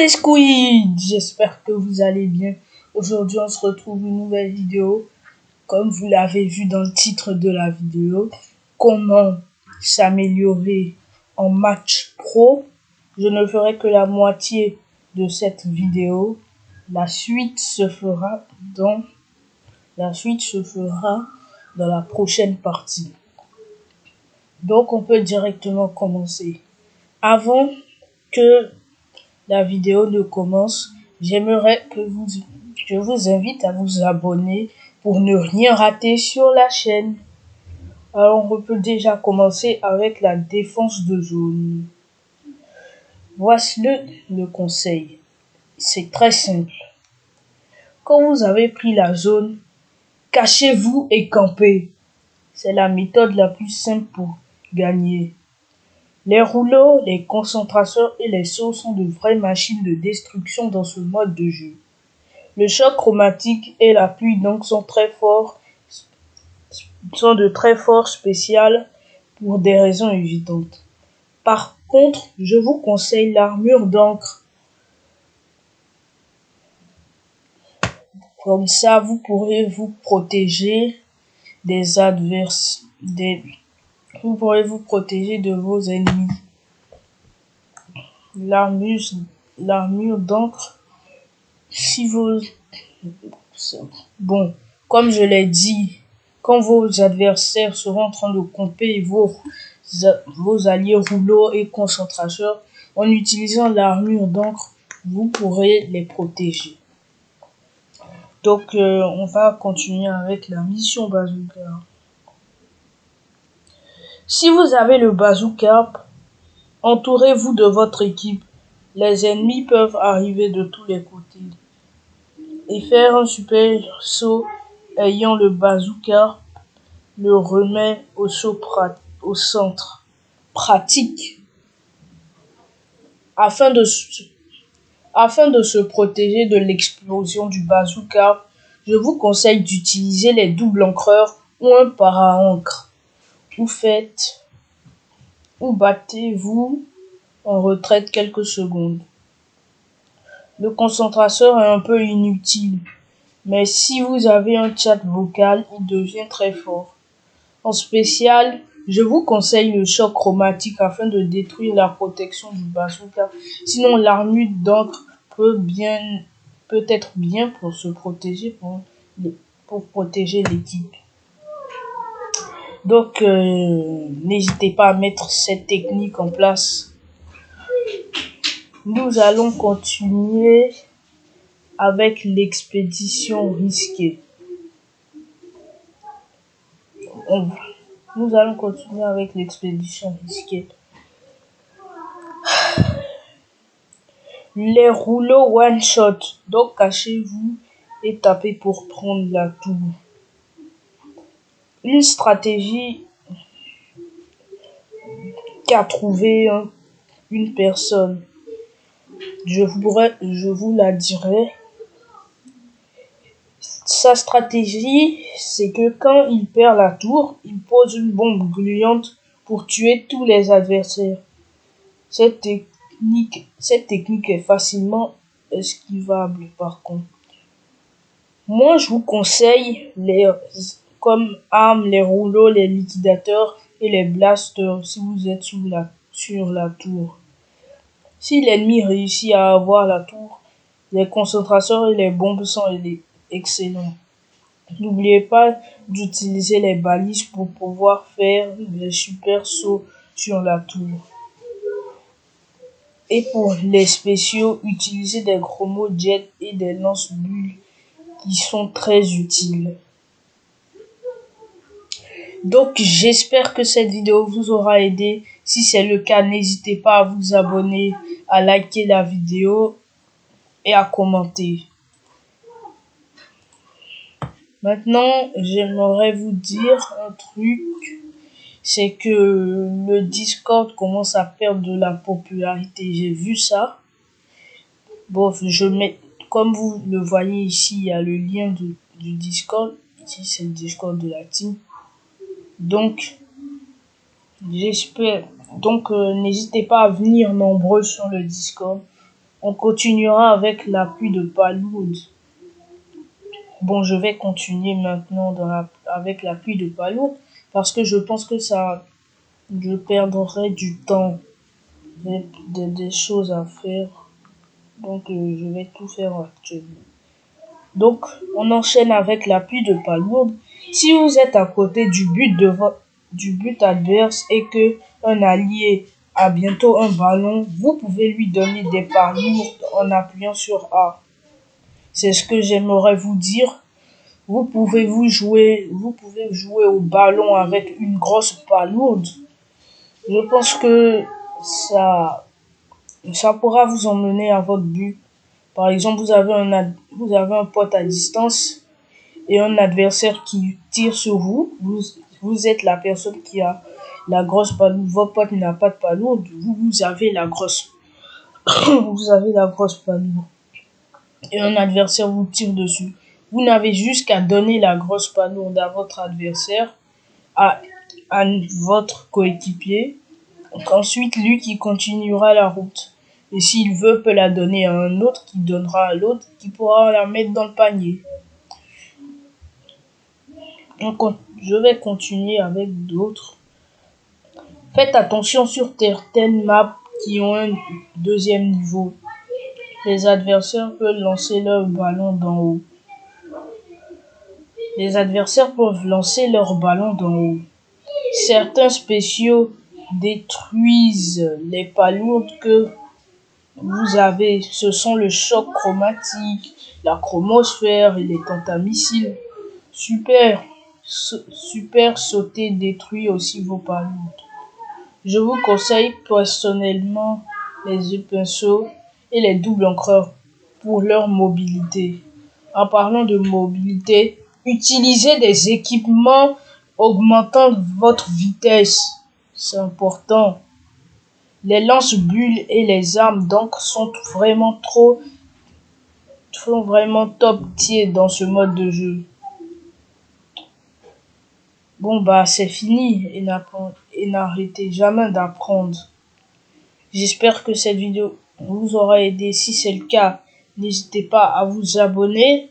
les squids, j'espère que vous allez bien. Aujourd'hui, on se retrouve une nouvelle vidéo. Comme vous l'avez vu dans le titre de la vidéo, comment s'améliorer en match pro. Je ne ferai que la moitié de cette vidéo. La suite se fera dans la prochaine partie. Donc, on peut directement commencer. Avant que la vidéo ne commence, j'aimerais que je vous invite à vous abonner pour ne rien rater sur la chaîne. Alors, on peut déjà commencer avec la défense de zone. Voici le conseil. C'est très simple. Quand vous avez pris la zone, cachez-vous et campez. C'est la méthode la plus simple pour gagner. Les rouleaux, les concentrateurs et les sauts sont de vraies machines de destruction dans ce mode de jeu. Le choc chromatique et la pluie donc sont de très forts spéciales pour des raisons évidentes. Par contre, je vous conseille l'armure d'encre. Comme ça, vous pourrez vous protéger vous pourrez vous protéger de vos ennemis. L'armure d'encre, comme je l'ai dit, quand vos adversaires seront en train de camper vos alliés rouleaux et concentrateurs, en utilisant l'armure d'encre, vous pourrez les protéger. Donc, on va continuer avec la mission bazooka. Si vous avez le bazooka, entourez-vous de votre équipe. Les ennemis peuvent arriver de tous les côtés. Et faire un super saut ayant le bazooka le remet au centre. Pratique. Afin de se protéger de l'explosion du bazooka, je vous conseille d'utiliser les doubles encreurs ou un para-encre. Ou battez-vous en retraite quelques secondes. Le concentrateur est un peu inutile, mais si vous avez un chat vocal, il devient très fort. En spécial, je vous conseille le choc chromatique afin de détruire la protection du bazooka. Sinon, l'armure d'encre peut être bien pour se protéger, pour protéger l'équipe. Donc, n'hésitez pas à mettre cette technique en place. Nous allons continuer avec l'expédition risquée. Les rouleaux one-shot. Donc, cachez-vous et tapez pour prendre la tour. Une stratégie qu'a trouvé une personne. Je vous la dirai. Sa stratégie, c'est que quand il perd la tour, il pose une bombe gluante pour tuer tous les adversaires. Cette technique est facilement esquivable par contre. Moi, je vous conseille comme armes les rouleaux, les liquidateurs et les blasters si vous êtes sur la tour. Si l'ennemi réussit à avoir la tour, les concentrateurs et les bombes sont excellents. N'oubliez pas d'utiliser les balises pour pouvoir faire des super sauts sur la tour. Et pour les spéciaux, utilisez des chromos jets et des lance-bulles qui sont très utiles. Donc, j'espère que cette vidéo vous aura aidé. Si c'est le cas, n'hésitez pas à vous abonner, à liker la vidéo et à commenter. Maintenant, j'aimerais vous dire un truc. C'est que le Discord commence à perdre de la popularité. J'ai vu ça. Comme vous le voyez ici, il y a le lien du Discord. Ici, c'est le Discord de la team. Donc, n'hésitez pas à venir nombreux sur le Discord. On continuera avec la pluie de palourdes. Bon, je vais continuer maintenant avec la pluie de palourdes parce que je pense que je perdrai du temps, des choses à faire. Donc, je vais tout faire actuellement. Donc, on enchaîne avec la pluie de palourdes. Si vous êtes à côté du but adverse et que un allié a bientôt un ballon, vous pouvez lui donner des palourdes en appuyant sur A. C'est ce que j'aimerais vous dire. Vous pouvez jouer au ballon avec une grosse palourde. Je pense que ça, ça pourra vous emmener à votre but. Par exemple, vous avez un pote à distance et un adversaire qui tire sur vous. Vous êtes la personne qui a la grosse palourde. Votre pote n'a pas de palourde. Vous avez la grosse, vous avez la grosse palourde. Et un adversaire vous tire dessus. Vous n'avez juste qu'à donner la grosse palourde à votre adversaire, à, à votre coéquipier. Ensuite, lui qui continuera la route. Et s'il veut, peut la donner à un autre, qui donnera à l'autre, qui pourra la mettre dans le panier. Donc, je vais continuer avec d'autres. Faites attention sur certaines maps qui ont un deuxième niveau. Les adversaires peuvent lancer leur ballon d'en haut. Certains spéciaux détruisent les palourdes que vous avez. Ce sont le choc chromatique, la chromosphère et les tentamissiles. Super sauter détruit aussi vos palourdes. Je vous conseille personnellement les pinceaux et les doubles encreurs pour leur mobilité. En parlant de mobilité, utilisez des équipements augmentant votre vitesse. C'est important. Les lance-bulles et les armes d'encre sont vraiment top tier dans ce mode de jeu. Bon bah c'est fini et n'arrêtez jamais d'apprendre. J'espère que cette vidéo vous aura aidé. Si c'est le cas, n'hésitez pas à vous abonner.